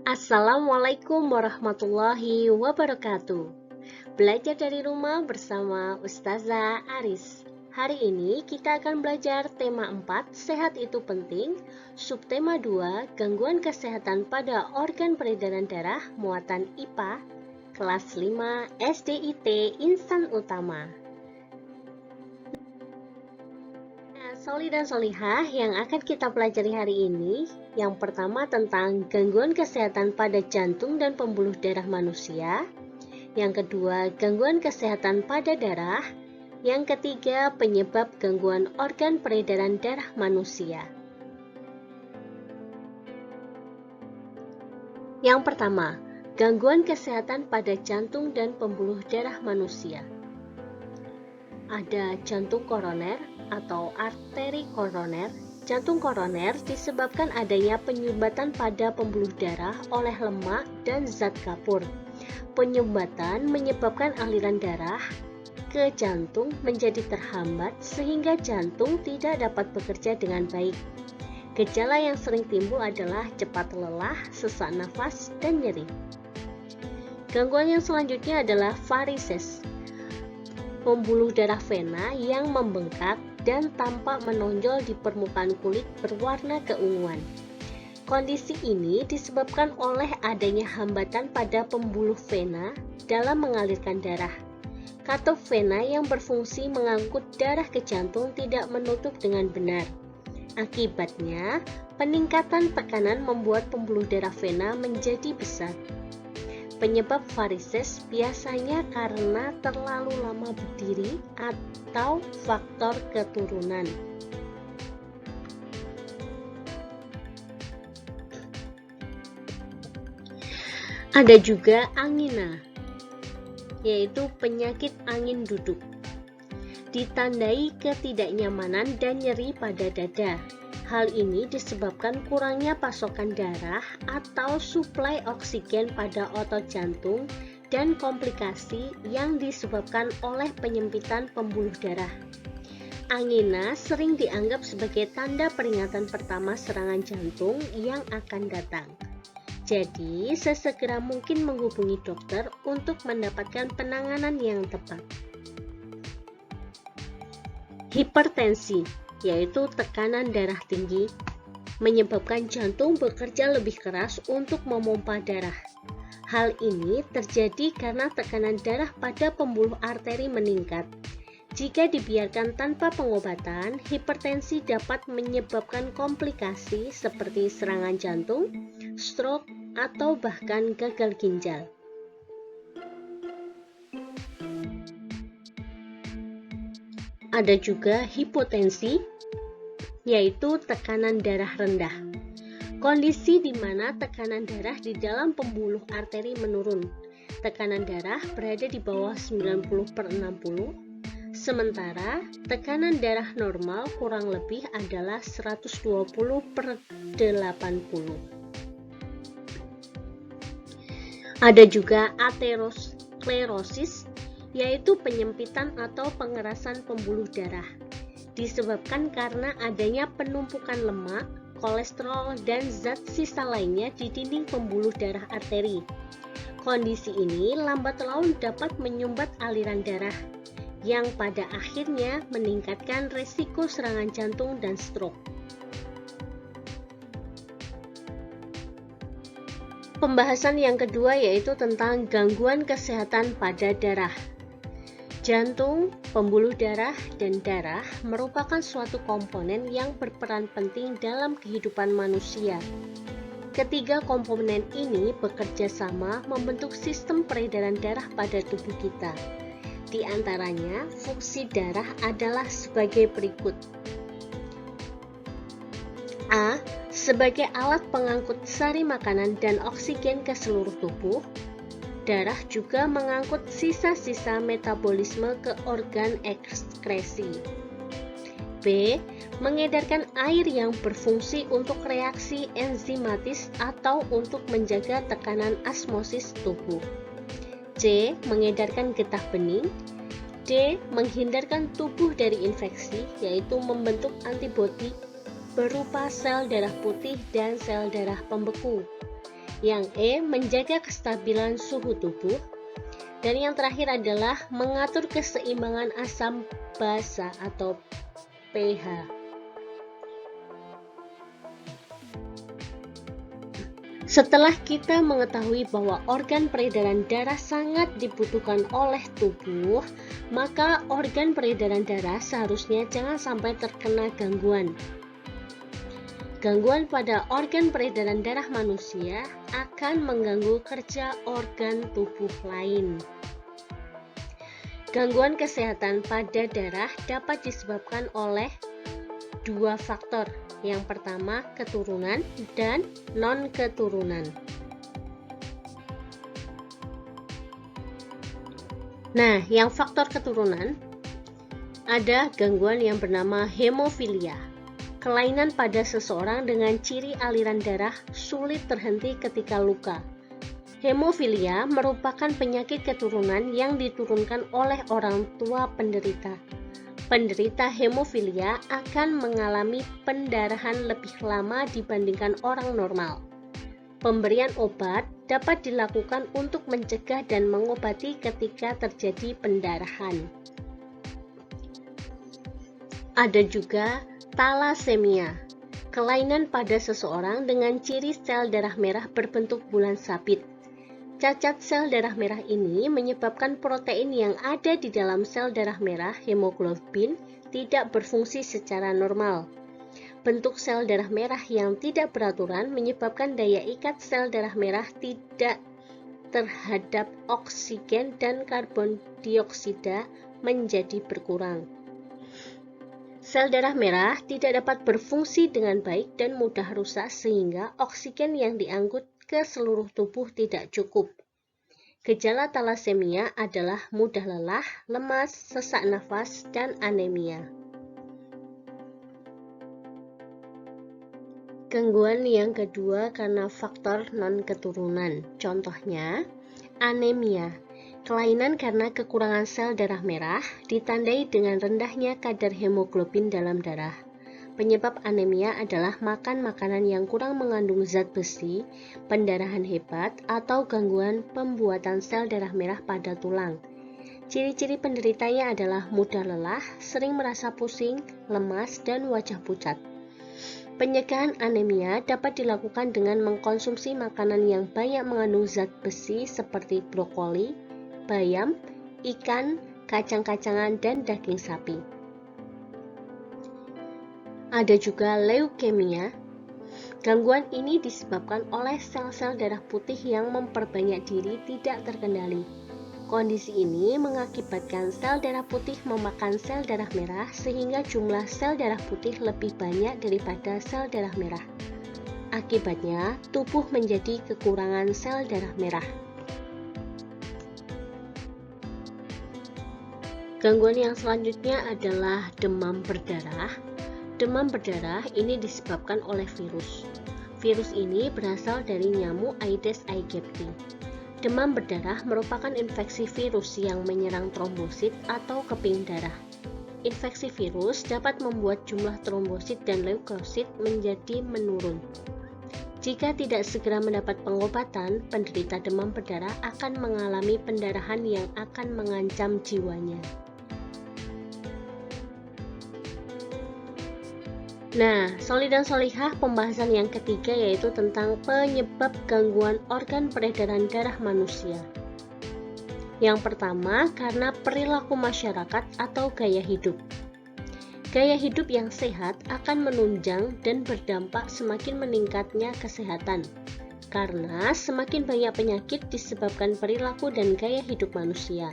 Assalamualaikum warahmatullahi wabarakatuh. Belajar dari rumah bersama Ustazah Aris. Hari ini kita akan belajar tema 4, sehat itu penting, subtema 2, gangguan kesehatan pada organ peredaran darah, muatan IPA, kelas 5 SDIT Insan Utama. Soli dan solihah yang akan kita pelajari hari ini, yang pertama tentang gangguan kesehatan pada jantung dan pembuluh darah manusia, yang kedua gangguan kesehatan pada darah, yang ketiga penyebab gangguan organ peredaran darah manusia. Yang pertama, gangguan kesehatan pada jantung dan pembuluh darah manusia. Ada jantung koroner atau arteri koroner. Jantung koroner disebabkan adanya penyumbatan pada pembuluh darah oleh lemak dan zat kapur. Penyumbatan menyebabkan aliran darah ke jantung menjadi terhambat sehingga jantung tidak dapat bekerja dengan baik. Gejala yang sering timbul adalah cepat lelah, sesak nafas, dan nyeri. Gangguan yang selanjutnya adalah varises, pembuluh darah vena yang membengkak dan tampak menonjol di permukaan kulit berwarna keunguan. Kondisi ini disebabkan oleh adanya hambatan pada pembuluh vena dalam mengalirkan darah. Katup vena yang berfungsi mengangkut darah ke jantung tidak menutup dengan benar. Akibatnya, peningkatan tekanan membuat pembuluh darah vena menjadi besar. Penyebab varises biasanya karena terlalu lama berdiri atau faktor keturunan. Ada juga angina, yaitu penyakit angin duduk. Ditandai ketidaknyamanan dan nyeri pada dada. Hal ini disebabkan kurangnya pasokan darah atau suplai oksigen pada otot jantung dan komplikasi yang disebabkan oleh penyempitan pembuluh darah. Angina sering dianggap sebagai tanda peringatan pertama serangan jantung yang akan datang. Jadi, sesegera mungkin menghubungi dokter untuk mendapatkan penanganan yang tepat. Hipertensi, yaitu tekanan darah tinggi, menyebabkan jantung bekerja lebih keras untuk memompa darah. Hal ini terjadi karena tekanan darah pada pembuluh arteri meningkat. Jika dibiarkan tanpa pengobatan, hipertensi dapat menyebabkan komplikasi seperti serangan jantung, stroke, atau bahkan gagal ginjal. Ada juga hipotensi, yaitu tekanan darah rendah. Kondisi di mana tekanan darah di dalam pembuluh arteri menurun. Tekanan darah berada di bawah 90/60, sementara tekanan darah normal kurang lebih adalah 120/80. Ada juga aterosklerosis, yaitu penyempitan atau pengerasan pembuluh darah. Disebabkan karena adanya penumpukan lemak, kolesterol, dan zat sisa lainnya di dinding pembuluh darah arteri. Kondisi ini lambat laun dapat menyumbat aliran darah, yang pada akhirnya meningkatkan resiko serangan jantung dan stroke. Pembahasan yang kedua yaitu tentang gangguan kesehatan pada darah. Jantung, pembuluh darah, dan darah merupakan suatu komponen yang berperan penting dalam kehidupan manusia. Ketiga komponen ini bekerja sama membentuk sistem peredaran darah pada tubuh kita. Di antaranya, fungsi darah adalah sebagai berikut. A. Sebagai alat pengangkut sari makanan dan oksigen ke seluruh tubuh. Darah juga mengangkut sisa-sisa metabolisme ke organ ekskresi. B. Mengedarkan air yang berfungsi untuk reaksi enzimatis atau untuk menjaga tekanan osmosis tubuh. C. Mengedarkan getah bening. D. Menghindarkan tubuh dari infeksi, yaitu membentuk antibodi berupa sel darah putih dan sel darah pembeku. Yang E, menjaga kestabilan suhu tubuh. Dan yang terakhir adalah mengatur keseimbangan asam basa atau pH. Setelah kita mengetahui bahwa organ peredaran darah sangat dibutuhkan oleh tubuh, maka organ peredaran darah seharusnya jangan sampai terkena gangguan. Gangguan pada organ peredaran darah manusia akan mengganggu kerja organ tubuh lain. Gangguan kesehatan pada darah dapat disebabkan oleh dua faktor. Yang pertama, keturunan dan non-keturunan. Nah, yang faktor keturunan ada gangguan yang bernama hemofilia. Kelainan pada seseorang dengan ciri aliran darah sulit terhenti ketika luka. Hemofilia merupakan penyakit keturunan yang diturunkan oleh orang tua penderita. Penderita hemofilia akan mengalami pendarahan lebih lama dibandingkan orang normal. Pemberian obat dapat dilakukan untuk mencegah dan mengobati ketika terjadi pendarahan. Ada juga talasemia, kelainan pada seseorang dengan ciri sel darah merah berbentuk bulan sabit. Cacat sel darah merah ini menyebabkan protein yang ada di dalam sel darah merah, hemoglobin, tidak berfungsi secara normal. Bentuk sel darah merah yang tidak beraturan menyebabkan daya ikat sel darah merah tidak terhadap oksigen dan karbon dioksida menjadi berkurang. Sel darah merah tidak dapat berfungsi dengan baik dan mudah rusak sehingga oksigen yang diangkut ke seluruh tubuh tidak cukup. Gejala talasemia adalah mudah lelah, lemas, sesak nafas, dan anemia. Gangguan yang kedua karena faktor non-keturunan. Contohnya, anemia. Kelainan karena kekurangan sel darah merah ditandai dengan rendahnya kadar hemoglobin dalam darah. Penyebab anemia adalah makan makanan yang kurang mengandung zat besi, pendarahan hebat, atau gangguan pembuatan sel darah merah pada tulang. Ciri-ciri penderitanya adalah mudah lelah, sering merasa pusing, lemas, dan wajah pucat. Pencegahan anemia dapat dilakukan dengan mengkonsumsi makanan yang banyak mengandung zat besi seperti brokoli, bayam, ikan, kacang-kacangan, dan daging sapi. Ada juga leukemia. Gangguan ini disebabkan oleh sel-sel darah putih yang memperbanyak diri tidak terkendali. Kondisi ini mengakibatkan sel darah putih memakan sel darah merah sehingga jumlah sel darah putih lebih banyak daripada sel darah merah. Akibatnya, tubuh menjadi kekurangan sel darah merah. Gangguan yang selanjutnya adalah demam berdarah. Demam berdarah ini disebabkan oleh virus. Virus ini berasal dari nyamuk Aedes aegypti. Demam berdarah merupakan infeksi virus yang menyerang trombosit atau keping darah. Infeksi virus dapat membuat jumlah trombosit dan leukosit menjadi menurun. Jika tidak segera mendapat pengobatan, penderita demam berdarah akan mengalami pendarahan yang akan mengancam jiwanya. Nah, Soli dan Solihah, pembahasan yang ketiga yaitu tentang penyebab gangguan organ peredaran darah manusia. Yang pertama, karena perilaku masyarakat atau gaya hidup. Gaya hidup yang sehat akan menunjang dan berdampak semakin meningkatnya kesehatan. Karena semakin banyak penyakit disebabkan perilaku dan gaya hidup manusia.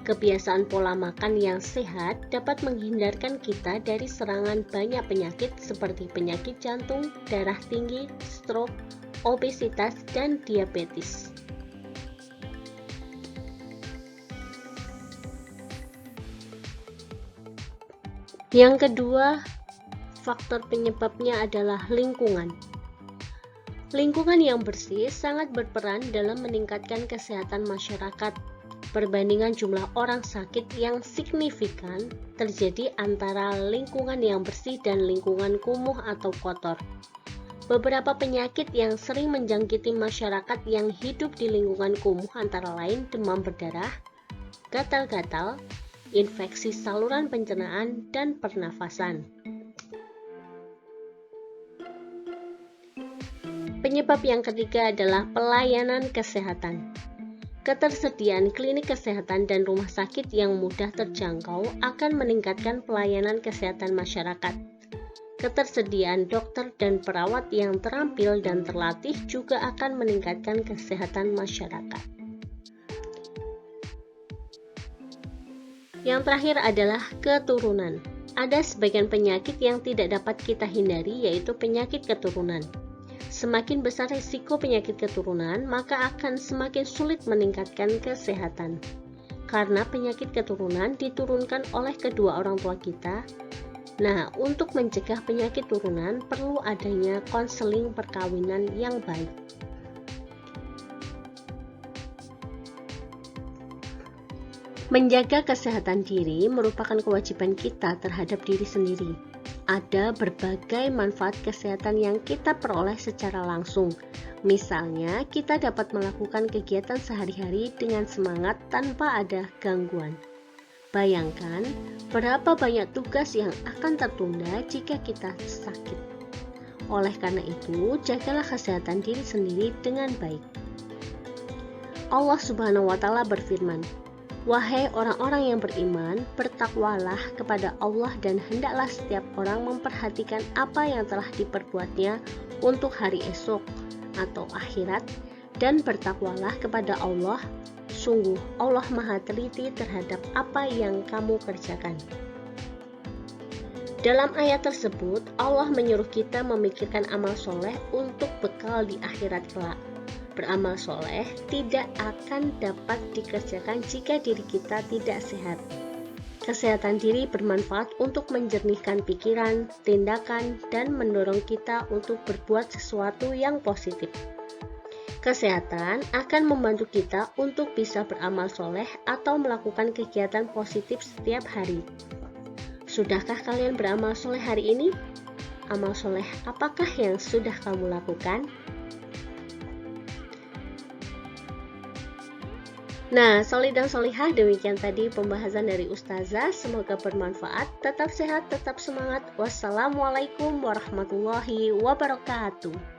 Kebiasaan pola makan yang sehat dapat menghindarkan kita dari serangan banyak penyakit seperti penyakit jantung, darah tinggi, stroke, obesitas, dan diabetes. Yang kedua, faktor penyebabnya adalah lingkungan. Lingkungan yang bersih sangat berperan dalam meningkatkan kesehatan masyarakat. Perbandingan jumlah orang sakit yang signifikan terjadi antara lingkungan yang bersih dan lingkungan kumuh atau kotor. Beberapa penyakit yang sering menjangkiti masyarakat yang hidup di lingkungan kumuh antara lain demam berdarah, gatal-gatal, infeksi saluran pencernaan, dan pernafasan. Penyebab yang ketiga adalah pelayanan kesehatan. Ketersediaan klinik kesehatan dan rumah sakit yang mudah terjangkau akan meningkatkan pelayanan kesehatan masyarakat. Ketersediaan dokter dan perawat yang terampil dan terlatih juga akan meningkatkan kesehatan masyarakat. Yang terakhir adalah keturunan. Ada sebagian penyakit yang tidak dapat kita hindari, yaitu penyakit keturunan. Semakin besar risiko penyakit keturunan, maka akan semakin sulit meningkatkan kesehatan. Karena penyakit keturunan diturunkan oleh kedua orang tua kita. Nah, untuk mencegah penyakit turunan, perlu adanya konseling perkawinan yang baik. Menjaga kesehatan diri merupakan kewajiban kita terhadap diri sendiri. Ada berbagai manfaat kesehatan yang kita peroleh secara langsung. Misalnya, kita dapat melakukan kegiatan sehari-hari dengan semangat tanpa ada gangguan. Bayangkan berapa banyak tugas yang akan tertunda jika kita sakit. Oleh karena itu, jagalah kesehatan diri sendiri dengan baik. Allah Subhanahu wa Ta'ala berfirman, "Wahai orang-orang yang beriman, bertakwalah kepada Allah dan hendaklah setiap orang memperhatikan apa yang telah diperbuatnya untuk hari esok atau akhirat, dan bertakwalah kepada Allah. Sungguh Allah Maha teliti terhadap apa yang kamu kerjakan." Dalam ayat tersebut, Allah menyuruh kita memikirkan amal soleh untuk bekal di akhirat kelak. Beramal soleh tidak akan dapat dikerjakan jika diri kita tidak sehat. Kesehatan diri bermanfaat untuk menjernihkan pikiran, tindakan, dan mendorong kita untuk berbuat sesuatu yang positif. Kesehatan akan membantu kita untuk bisa beramal soleh atau melakukan kegiatan positif setiap hari. Sudahkah kalian beramal soleh hari ini? Amal soleh apakah yang sudah kamu lakukan? Nah, solih dan solihah, demikian tadi pembahasan dari Ustazah. Semoga bermanfaat. Tetap sehat, tetap semangat. Wassalamualaikum warahmatullahi wabarakatuh.